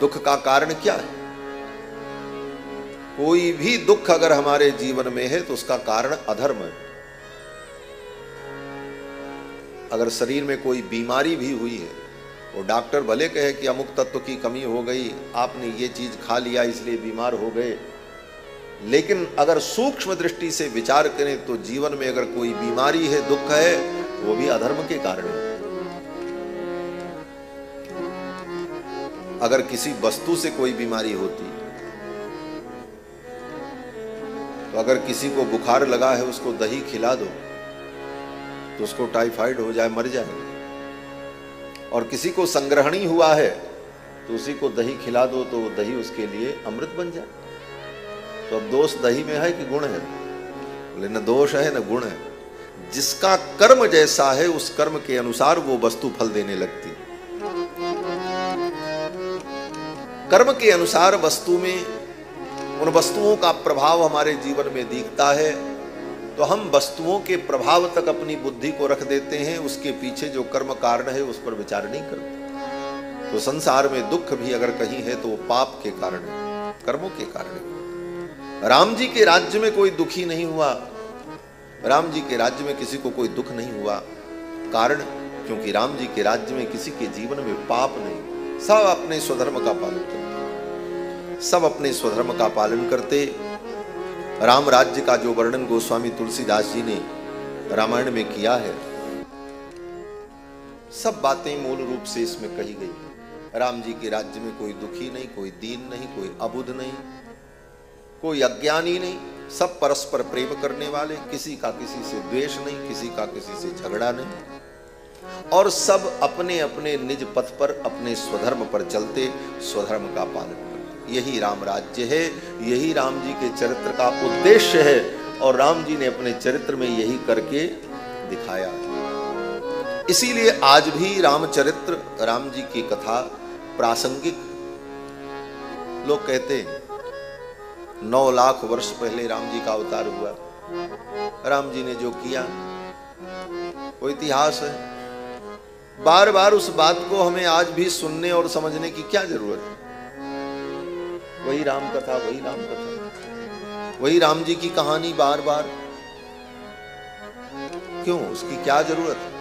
दुख का कारण क्या है? कोई भी दुख अगर हमारे जीवन में है तो उसका कारण अधर्म है। अगर शरीर में कोई बीमारी भी हुई है, वो डॉक्टर भले कहे कि अमुक तत्व की कमी हो गई, आपने ये चीज खा लिया इसलिए बीमार हो गए, लेकिन अगर सूक्ष्म दृष्टि से विचार करें तो जीवन में अगर कोई बीमारी है, दुख है, वो भी अधर्म के कारण है। अगर किसी वस्तु से कोई बीमारी होती, तो अगर किसी को बुखार लगा है उसको दही खिला दो तो उसको टाइफाइड हो जाए, मर जाए। और किसी को संग्रहणी हुआ है तो उसी को दही खिला दो तो दही उसके लिए अमृत बन जाए। तो अब दोष दही में है कि गुण है? बोले न दोष है न गुण है। जिसका कर्म जैसा है उस कर्म के अनुसार वो वस्तु फल देने लगती। कर्म के अनुसार वस्तु में उन वस्तुओं का प्रभाव हमारे जीवन में दिखता है, तो हम वस्तुओं के प्रभाव तक अपनी बुद्धि को रख देते हैं, उसके पीछे जो कर्म कारण है उस पर विचार नहीं करते। तो संसार में दुख भी अगर कहीं है तो वो पाप के कारण है, कर्मों के कारण है। राम जी के राज्य में कोई दुखी नहीं हुआ, राम जी के राज्य में किसी को कोई दुख नहीं हुआ। कारण क्योंकि राम जी के राज्य में किसी के जीवन में पाप नहीं, सब अपने स्वधर्म का पालन करते, सब अपने स्वधर्म का पालन करते। राम राज्य का जो वर्णन गोस्वामी तुलसीदास जी ने रामायण में किया है, सब बातें मूल रूप से इसमें कही गई। राम जी के राज्य में कोई दुखी नहीं, कोई दीन नहीं, कोई अबुध नहीं, कोई अज्ञानी नहीं, सब परस्पर प्रेम करने वाले, किसी का किसी से द्वेष नहीं, किसी का किसी से झगड़ा नहीं, और सब अपने अपने निज पथ पर अपने स्वधर्म पर चलते, स्वधर्म का पालन करते। यही राम राज्य है, यही राम जी के चरित्र का उद्देश्य है, और राम जी ने अपने चरित्र में यही करके दिखाया। इसीलिए आज भी रामचरित्र, राम जी की कथा प्रासंगिक। लोग कहते हैं 9 लाख वर्ष पहले राम जी का अवतार हुआ, राम जी ने जो किया वो इतिहास है। बार बार उस बात को हमें आज भी सुनने और समझने की क्या जरूरत है? वही राम कथा, वही राम कथा, वही राम जी की कहानी बार बार क्यों? उसकी क्या जरूरत है?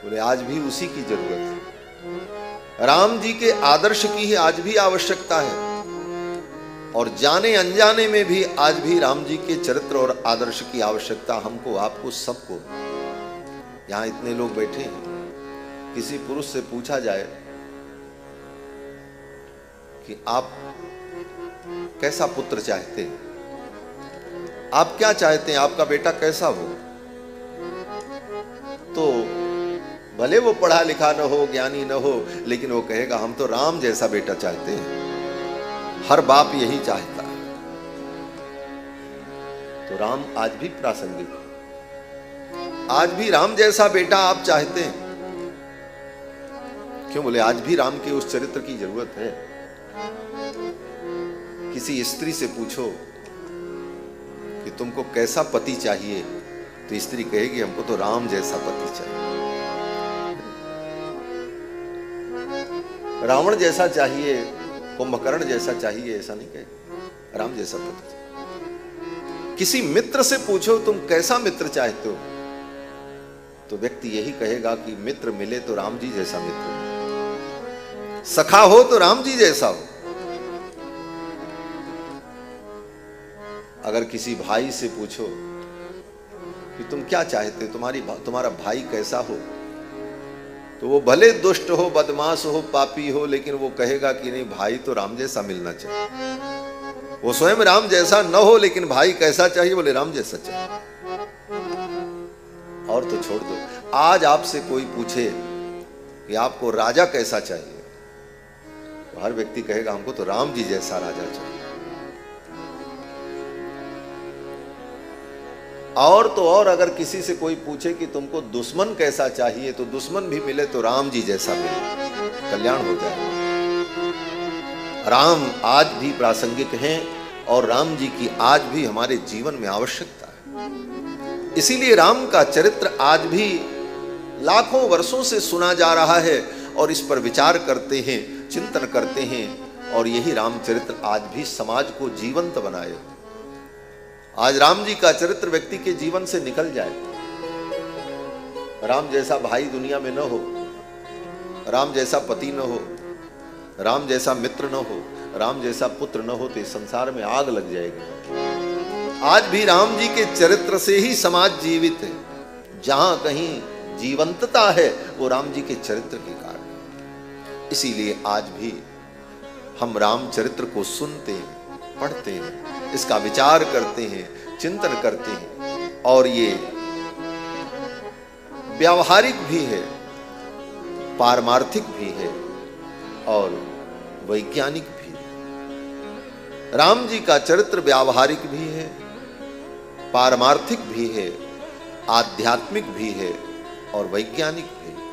बोले आज भी उसी की जरूरत है। राम जी के आदर्श की ही आज भी आवश्यकता है, और जाने अनजाने में भी आज भी राम जी के चरित्र और आदर्श की आवश्यकता हमको, आपको, सबको। यहां इतने लोग बैठे हैं, किसी पुरुष से पूछा जाए कि आप कैसा पुत्र चाहते हैं, आप क्या चाहते हैं, आपका बेटा कैसा हो, तो भले वो पढ़ा लिखा न हो, ज्ञानी न हो, लेकिन वो कहेगा हम तो राम जैसा बेटा चाहते हैं। हर बाप यही चाहता है। तो राम आज भी प्रासंगिक है, आज भी राम जैसा बेटा आप चाहते हैं। क्यों? बोले आज भी राम के उस चरित्र की जरूरत है। किसी स्त्री से पूछो कि तुमको कैसा पति चाहिए, तो स्त्री कहेगी हमको तो राम जैसा पति चाहिए। रावण जैसा चाहिए, कुंभकर्ण जैसा चाहिए, ऐसा नहीं कहे, राम जैसा पति चाहिए। किसी मित्र से पूछो तुम कैसा मित्र चाहते हो, तो व्यक्ति यही कहेगा कि मित्र मिले तो राम जी जैसा मित्र, सखा हो तो राम जी जैसा हो। अगर किसी भाई से पूछो कि तुम क्या चाहते, तुम्हारा भाई कैसा हो, तो वो भले दुष्ट हो, बदमाश हो, पापी हो, लेकिन वो कहेगा कि नहीं भाई तो राम जैसा मिलना चाहिए। वो स्वयं राम जैसा न हो, लेकिन भाई कैसा चाहिए? बोले राम जैसा चाहिए। और तो छोड़ दो, आज आपसे कोई पूछे कि आपको राजा कैसा चाहिए, तो हर व्यक्ति कहेगा हमको तो राम जी जैसा राजा चाहिए। और तो और अगर किसी से कोई पूछे कि तुमको दुश्मन कैसा चाहिए, तो दुश्मन भी मिले तो राम जी जैसा मिले, कल्याण हो जाए। राम आज भी प्रासंगिक हैं, और राम जी की आज भी हमारे जीवन में आवश्यकता है। इसीलिए राम का चरित्र आज भी लाखों वर्षों से सुना जा रहा है, और इस पर विचार करते हैं। चिंतन करते हैं और यही रामचरित्र आज भी समाज को जीवंत बनाए। आज राम जी का चरित्र व्यक्ति के जीवन से निकल जाए। राम जैसा भाई दुनिया में न हो, राम जैसा पति न हो, राम जैसा मित्र न हो, राम जैसा पुत्र न हो, तो इस संसार में आग लग जाएगी। आज भी राम जी के चरित्र से ही समाज जीवित है। जहां कहीं जीवंतता है वो राम जी के चरित्र के कारण। इसीलिए आज भी हम रामचरित्र को सुनते हैं, पढ़ते हैं, इसका विचार करते हैं, चिंतन करते हैं, और ये व्यावहारिक भी है, पारमार्थिक भी है और वैज्ञानिक भी है। राम जी का चरित्र व्यावहारिक भी है, पारमार्थिक भी है, आध्यात्मिक भी है और वैज्ञानिक भी है।